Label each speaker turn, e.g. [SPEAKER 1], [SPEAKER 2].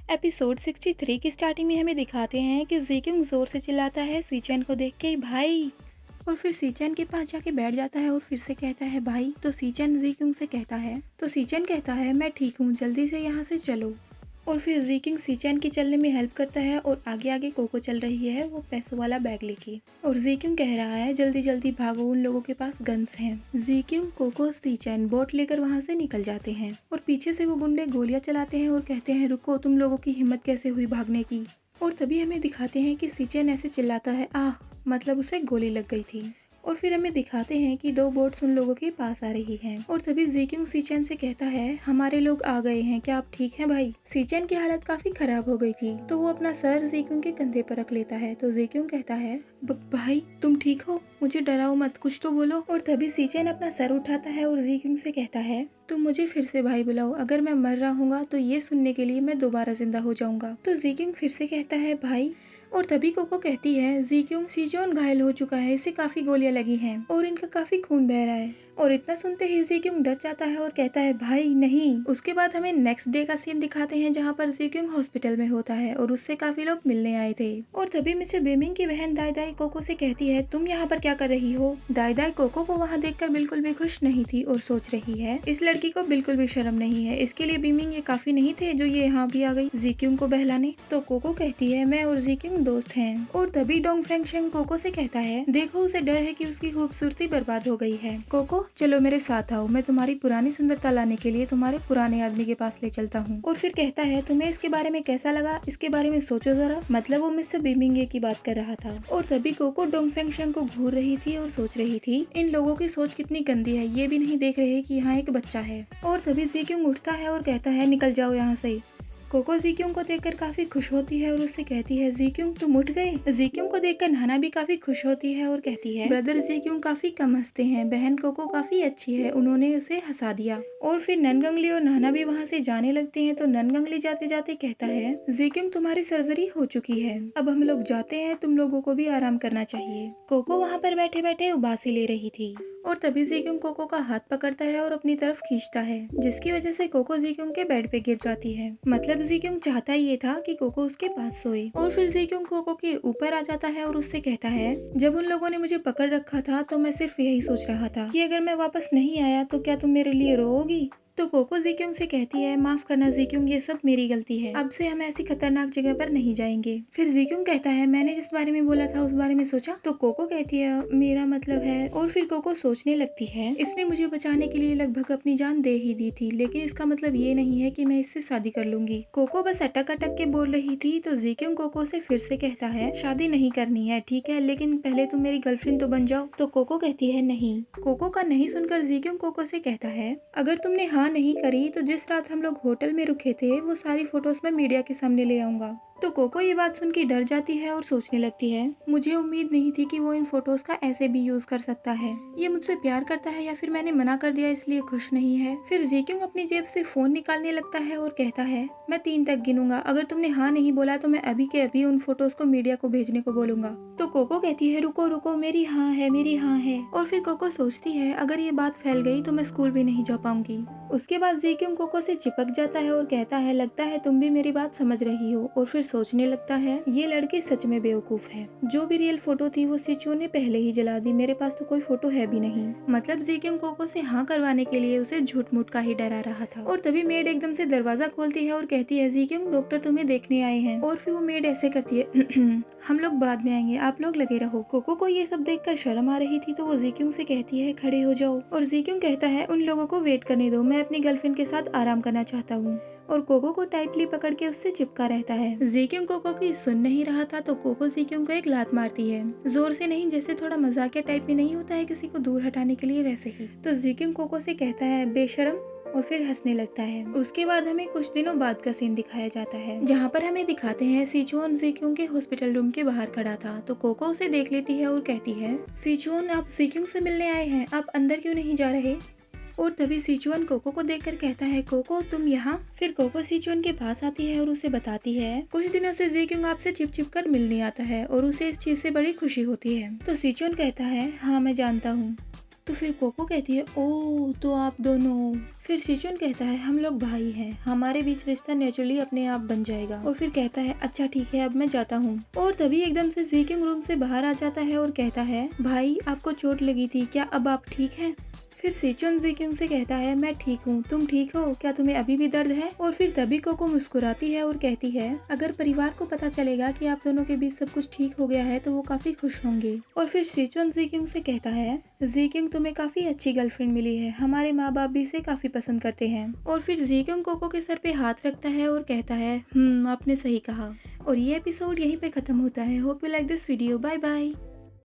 [SPEAKER 1] Episode 63 की starting में हमें दिखाते हैं कि ज़ीक्युंग जोर से चिल्लाता है सीचैन को देख के, भाई। और फिर सीचैन के पास जाके बैठ जाता है और फिर से कहता है भाई। तो सीचैन ज़ीक्युंग से कहता है, तो सीचैन कहता है मैं ठीक हूँ, जल्दी से यहाँ से चलो। और फिर ज़ीक्युंग सीचैन की चलने में हेल्प करता है और आगे आगे कोको चल रही है वो पैसों वाला बैग लेके। और ज़ीक्युंग कह रहा है जल्दी जल्दी भागो, उन लोगों के पास गन्स हैं। ज़ीक्युंग, कोको, सीचैन बोट लेकर वहाँ से निकल जाते हैं और पीछे से वो गुंडे गोलियां चलाते हैं और कहते हैं रुको, तुम लोगों की हिम्मत कैसे हुई भागने की। और तभी हमें दिखाते हैं कि सीचैन ऐसे चिल्लाता है आह, मतलब उसे गोली लग गई थी। और फिर हमें दिखाते हैं कि दो बोट्स उन लोगों के पास आ रही हैं। और तभी ज़ीक्युंग सीचैन से कहता है हमारे लोग आ गए हैं, क्या आप ठीक हैं भाई। सीचैन की हालत काफी खराब हो गई थी तो वो अपना सर ज़ीक्युंग के कंधे पर रख लेता है। तो ज़ीक्युंग कहता है भाई तुम ठीक हो, मुझे डराओ मत, कुछ तो बोलो। और तभी सीचैन अपना सर उठाता है और ज़ीक्युंग से कहता है तुम मुझे फिर से भाई बुलाओ, अगर मैं मर रहा हूँगा तो ये सुनने के लिए मैं दोबारा जिंदा हो जाऊंगा। तो ज़ीक्युंग फिर से कहता है भाई। और तभी कोको कहती है ज़ीक्युंग, सीजोन घायल हो चुका है, इसे काफी गोलियां लगी हैं और इनका काफी खून बह रहा है। और इतना सुनते ही ज़ीक्युंग डर जाता है और कहता है भाई नहीं। उसके बाद हमें नेक्स्ट डे का सीन दिखाते हैं जहाँ पर ज़ीक्युंग हॉस्पिटल में होता है और उससे काफी लोग मिलने आए थे। और तभी मिस्टर बेमिंग की बहन दाई दाई कोको से कहती है तुम यहाँ पर क्या कर रही हो। दाई दाई कोको को वहाँ देखकर बिल्कुल भी खुश नहीं थी और सोच रही है इस लड़की को बिल्कुल भी शर्म नहीं है, इसके लिए बेमिंग ये काफी नहीं थे जो ये यहाँ भी आ गई ज़ीक्युंग को बहलाने। तो कोको कहती है मैं और ज़ीक्युंग दोस्त हैं। और तभी डोंग फेंगशेंग कोको से कहता है देखो उसे डर है कि उसकी खूबसूरती बर्बाद हो गई है। कोको चलो मेरे साथ आओ, मैं तुम्हारी पुरानी सुंदरता लाने के लिए तुम्हारे पुराने आदमी के पास ले चलता हूँ। और फिर कहता है तुम्हें इसके बारे में कैसा लगा, इसके बारे में सोचो जरा। मतलब वो मिस्टर बीमिंगे की बात कर रहा था। और तभी कोको डोंग फेंगशेंग को घूर रही थी और सोच रही थी इन लोगों की सोच कितनी गंदी है, ये भी नहीं देख रहे कि यहाँ एक बच्चा है। और तभी ज़ीक्युंग उठता है और कहता है निकल जाओ यहाँ से। कोको ज़ीक्युंग को देखकर काफी खुश होती है और उससे कहती है ज़ीक्युंग तुम उठ गए। ज़ीक्युंग को देखकर नाना भी काफी खुश होती है और कहती है ब्रदर ज़ीक्युंग काफी कम हंसते हैं, बहन कोको काफी अच्छी है, उन्होंने उसे हंसा दिया। और फिर ननगंगली और नाना भी वहाँ से जाने लगते हैं। तो ननगंगली जाते जाते कहता है ज़ीक्युंग तुम्हारी सर्जरी हो चुकी है, अब हम लोग जाते हैं, तुम लोगों को भी आराम करना चाहिए। कोको वहाँ पर बैठे बैठे उबासी ले रही थी और तभी ज़ीक्युंग कोको का हाथ पकड़ता है और अपनी तरफ खींचता है, जिसकी वजह से कोको ज़ीक्युंग के बेड पे गिर जाती है। मतलब ज़ीक्युंग चाहता ये था कि कोको उसके पास सोए। और फिर ज़ीक्युंग कोको के ऊपर आ जाता है और उससे कहता है जब उन लोगों ने मुझे पकड़ रखा था तो मैं सिर्फ यही सोच रहा था कि अगर मैं वापस नहीं आया तो क्या तुम मेरे लिए रोओगी। तो कोको ज़ीक्युंग से कहती है माफ करना ज़ीक्युंग, ये सब मेरी गलती है, अब से हम ऐसी खतरनाक जगह पर नहीं जाएंगे। फिर ज़ीक्युंग कहता है मैंने जिस बारे में बोला था उस बारे में सोचा। तो कोको कहती है मेरा मतलब है। और फिर कोको सोचने लगती है इसने मुझे बचाने के लिए लगभग अपनी जान दे ही दी थी, लेकिन इसका मतलब ये नहीं है कि मैं इससे शादी कर लूंगी। कोको बस अटक अटक के बोल रही थी। तो ज़ीक्युंग कोको से फिर से कहता है शादी नहीं करनी है ठीक है, लेकिन पहले तुम मेरी गर्लफ्रेंड तो बन जाओ। तो कोको कहती है नहीं। कोको का नहीं सुनकर ज़ीक्युंग कोको से कहता है अगर तुमने हाँ नहीं करी तो जिस रात हम लोग होटल में रुके थे वो सारी फोटोज मैं मीडिया के सामने ले आऊंगा। तो कोको ये बात सुन के डर जाती है और सोचने लगती है मुझे उम्मीद नहीं थी कि वो इन फोटोज का ऐसे भी यूज कर सकता है, ये मुझसे प्यार करता है या फिर मैंने मना कर दिया इसलिए खुश नहीं है। फिर ज़ीक्युंग अपनी जेब से फोन निकालने लगता है और कहता है मैं 3 तक गिनूंगा, अगर तुमने हाँ नहीं बोला तो मैं अभी के अभी उन फोटोज को मीडिया को भेजने को बोलूंगा। तो कोको कहती है रुको रुको, मेरी हाँ है, मेरी हाँ है। और फिर कोको सोचती है अगर ये बात फैल गई तो मैं स्कूल भी नहीं जा पाऊंगी। उसके बाद ज़ीक्युंग कोको से चिपक जाता है और कहता है लगता है तुम भी मेरी बात समझ रही हो। और फिर सोचने लगता है ये लड़की सच में बेवकूफ है, जो भी रियल फोटो थी वो सिचुओ ने पहले ही जला दी, मेरे पास तो कोई फोटो है भी नहीं। मतलब ज़ीक्युंग कोको से हाँ करवाने के लिए उसे झूठ मूठ का ही डरा रहा था। और तभी मेड एकदम से दरवाजा खोलती है और कहती है ज़ीक्युंग डॉक्टर तुम्हें देखने आए हैं। और फिर वो मेड ऐसे करती है हम लोग बाद में आएंगे, आप लोग लगे रहो। कोको को ये सब देखकर शर्म आ रही थी तो वो ज़ीक्युंग से कहती है खड़े हो जाओ। और ज़ीक्युंग कहता है उन लोगों को वेट करने दो, मैं अपनी गर्लफ्रेंड के साथ आराम करना चाहता हूँ। और कोको को टाइटली पकड़ के उससे चिपका रहता है। ज़ीक्युंग कोको की सुन नहीं रहा था तो कोको ज़ीक्युंग को एक लात मारती है, जोर से नहीं, जैसे थोड़ा मजाकिया टाइप में नहीं होता है किसी को दूर हटाने के लिए, वैसे ही। तो ज़ीक्युंग कोको से कहता है बेशरम, और फिर हंसने लगता है। उसके बाद हमें कुछ दिनों बाद का सीन दिखाया जाता है जहाँ पर हमें दिखाते हैं सिचुओन ज़ीक्युंग के हॉस्पिटल रूम के बाहर खड़ा था। तो कोको उसे देख लेती है और कहती है सिचुओन आप ज़ीक्युंग से मिलने आए हैं, आप अंदर क्यों नहीं जा रहे। और तभी सिचुअन कोको को देखकर कहता है कोको तुम यहाँ। फिर कोको सिचुअन के पास आती है और उसे बताती है कुछ दिनों से ज़ीक्युंग आपसे चिप चिप कर मिलने आता है और उसे इस चीज से बड़ी खुशी होती है। तो सिचुअन कहता है हाँ मैं जानता हूँ। तो फिर कोको कहती है ओ तो आप दोनों। फिर सीचुन कहता है हम लोग भाई हैं, हमारे बीच रिश्ता नेचुरली अपने आप बन जाएगा। और फिर कहता है अच्छा ठीक है अब मैं जाता हूँ। और तभी एकदम से जी क्योंग रूम से बाहर आ जाता है और कहता है भाई आपको चोट लगी थी क्या, अब आप ठीक हैं? फिर सीचुन जी क्योंग से कहता है मैं ठीक हूँ, तुम ठीक हो क्या, तुम्हें अभी भी दर्द है? और फिर तभी कोको मुस्कुराती है और कहती है अगर परिवार को पता चलेगा कि आप दोनों के बीच सब कुछ ठीक हो गया है तो वो काफी खुश होंगे। और फिर सीचुन जी क्योंग से कहता है जी क्योंग तुम्हें काफी अच्छी गर्लफ्रेंड मिली है, हमारे माँ बाप भी इसे काफी पसंद करते हैं। और फिर जी क्योंग कोको के सर पे हाथ रखता है और कहता है आपने सही कहा। और ये एपिसोड यहीं पे खत्म होता है। Hope you like this video, bye bye.